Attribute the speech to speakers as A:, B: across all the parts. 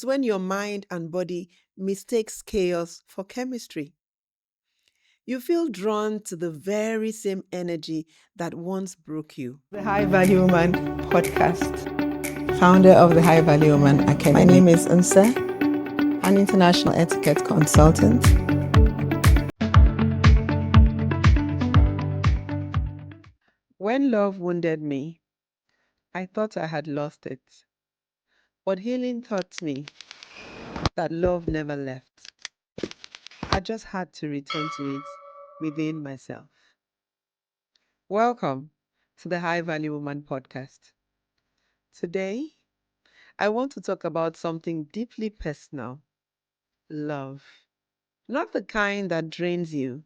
A: When your mind and body mistakes chaos for chemistry. You feel drawn to the very same energy that once broke you. The High Value Woman podcast, founder of the High Value Woman Academy. My name is Unsa, an international etiquette consultant. When love wounded me, I thought I had lost it. But healing taught me that love never left. I just had to return to it within myself. Welcome to the High Value Woman podcast. Today, I want to talk about something deeply personal: love. Not the kind that drains you,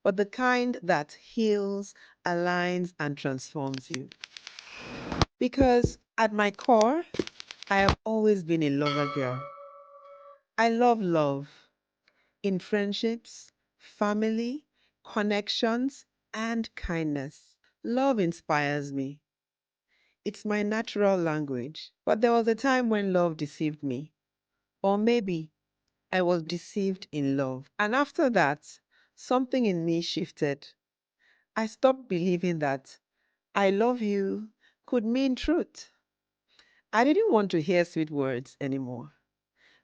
A: but the kind that heals, aligns, and transforms you. Because at my core, I have always been a lover girl. I love love in friendships, family, connections, and kindness. Love inspires me. It's my natural language. But there was a time when love deceived me. Or maybe I was deceived in love. And after that, something in me shifted. I stopped believing that I love you could mean truth. I didn't want to hear sweet words anymore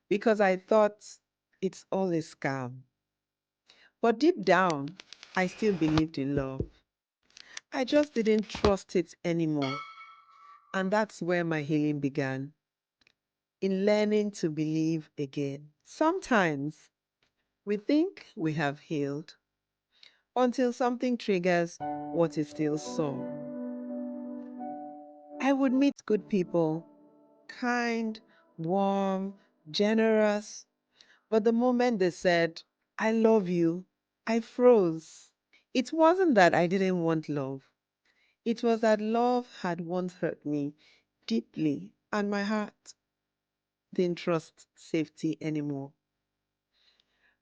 A: because I thought it's all a scam. But deep down, I still believed in love. I just didn't trust it anymore. And that's where my healing began, in learning to believe again. Sometimes we think we have healed until something triggers what is still sore. I would meet good people, kind, warm, generous, but the moment they said, I love you, I froze. It wasn't that I didn't want love. It was that love had once hurt me deeply, and my heart didn't trust safety anymore.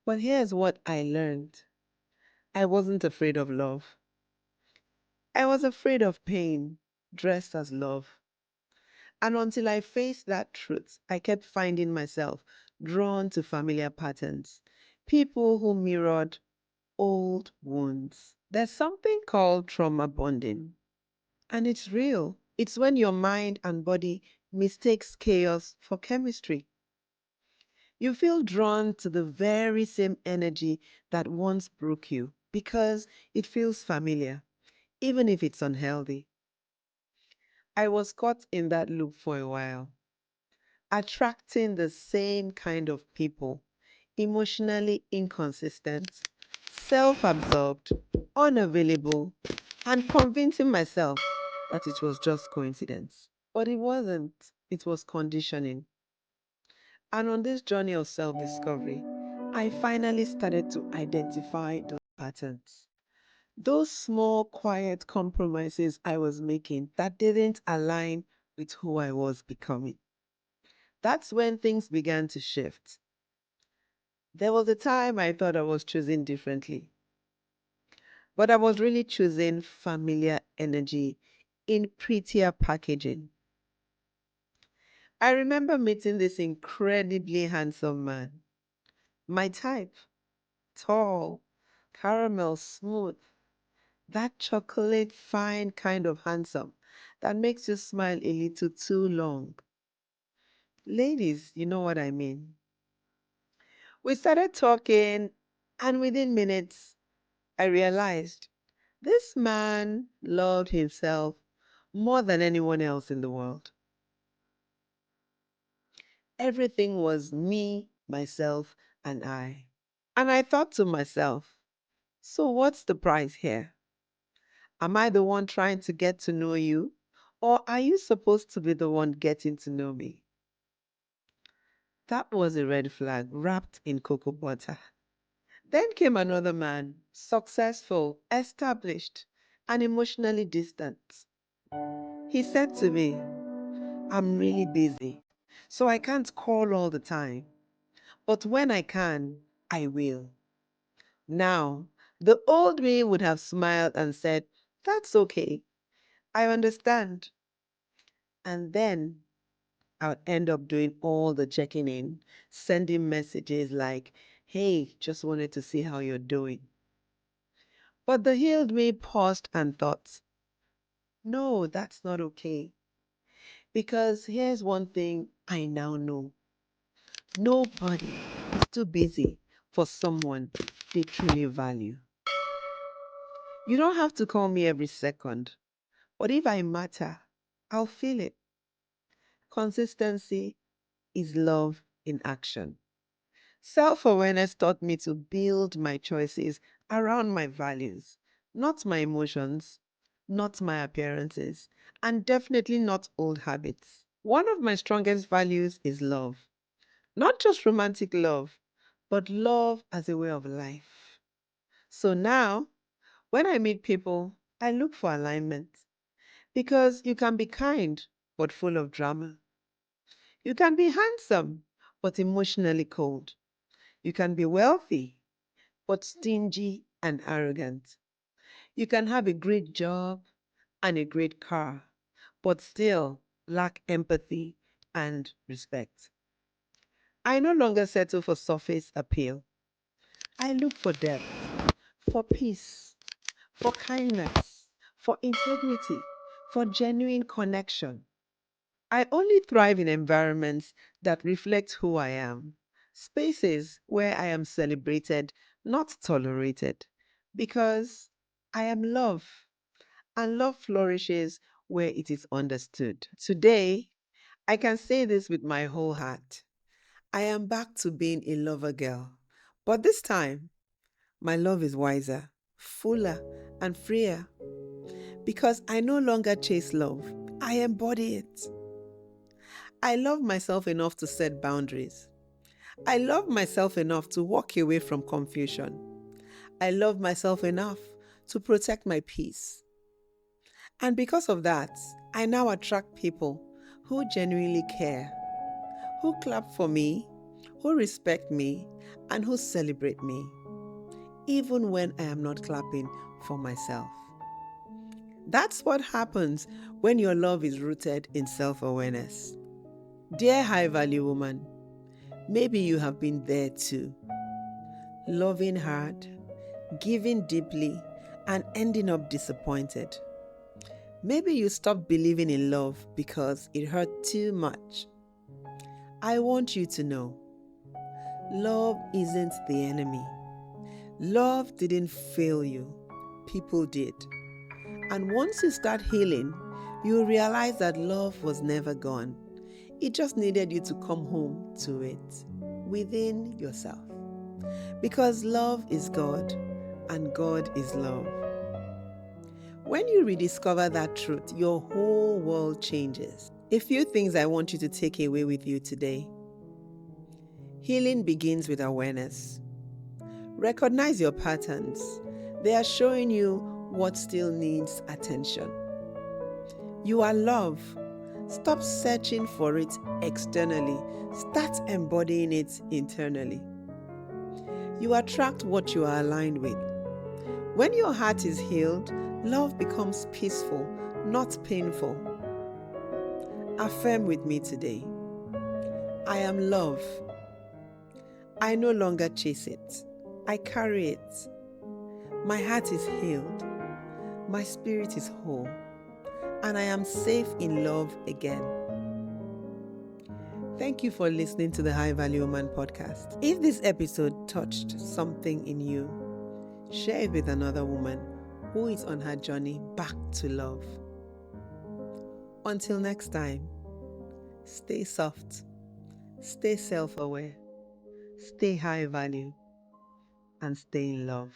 A: But here's what I learned: I wasn't afraid of love. I was afraid of pain dressed as love. And until I faced that truth, I kept finding myself drawn to familiar patterns, people who mirrored old wounds. There's something called trauma bonding, and it's real. It's when your mind and body mistakes chaos for chemistry. You feel drawn to the very same energy that once broke you because it feels familiar, even if it's unhealthy. I was caught in that loop for a while, attracting the same kind of people: emotionally inconsistent, self absorbed, unavailable, and convincing myself that it was just coincidence. But it wasn't, it was conditioning. And on this journey of self discovery, I finally started to identify those patterns. Those small, quiet compromises I was making that didn't align with who I was becoming. That's when things began to shift. There was a time I thought I was choosing differently, but I was really choosing familiar energy in prettier packaging. I remember meeting this incredibly handsome man, my type: tall, caramel smooth, that chocolate fine kind of handsome that makes you smile a little too long. Ladies, you know what I mean. We started talking, and within minutes, I realized this man loved himself more than anyone else in the world. Everything was me, myself, and I. And I thought to myself, so what's the price here? Am I the one trying to get to know you? Or are you supposed to be the one getting to know me? That was a red flag wrapped in cocoa butter. Then came another man, successful, established, and emotionally distant. He said to me, I'm really busy, so I can't call all the time. But when I can, I will. Now, the old me would have smiled and said, that's okay, I understand. And then I'll end up doing all the checking in, sending messages like, hey, just wanted to see how you're doing. But the healed me paused and thought, no, that's not okay. Because here's one thing I now know: nobody is too busy for someone they truly value. You don't have to call me every second, but if I matter, I'll feel it. Consistency is love in action. Self awareness taught me to build my choices around my values, not my emotions, not my appearances, and definitely not old habits. One of my strongest values is love, not just romantic love, but love as a way of life. So now, when I meet people, I look for alignment because you can be kind but full of drama. You can be handsome but emotionally cold. You can be wealthy but stingy and arrogant. You can have a great job and a great car, but still lack empathy and respect. I no longer settle for surface appeal. I look for depth, for peace, for kindness, for integrity, for genuine connection. I only thrive in environments that reflect who I am, spaces where I am celebrated, not tolerated, because I am love, and love flourishes where it is understood. Today, I can say this with my whole heart: I am back to being a lover girl, but this time, my love is wiser, fuller, and freer because I no longer chase love, I embody it. I love myself enough to set boundaries. I love myself enough to walk away from confusion. I love myself enough to protect my peace. And because of that, I now attract people who genuinely care, who clap for me, who respect me, and who celebrate me, even when I am not clapping for myself. That's what happens when your love is rooted in self awareness. Dear high value woman, maybe you have been there too. Loving hard, giving deeply, and ending up disappointed. Maybe you stopped believing in love because it hurt too much. I want you to know, love isn't the enemy. Love didn't fail you. People did. And once you start healing, you'll realize that love was never gone. It just needed you to come home to it within yourself. Because love is God and God is love. When you rediscover that truth, your whole world changes. A few things I want you to take away with you today. Healing begins with awareness. Recognize your patterns. They are showing you what still needs attention. You are love. Stop searching for it externally. Start embodying it internally. You attract what you are aligned with. When your heart is healed, love becomes peaceful, not painful. Affirm with me today: I am love. I no longer chase it. I carry it. My heart is healed. My spirit is whole. And I am safe in love again. Thank you for listening to the High Value Woman podcast. If this episode touched something in you, share it with another woman who is on her journey back to love. Until next time, stay soft, stay self-aware, stay high value, and stay in love.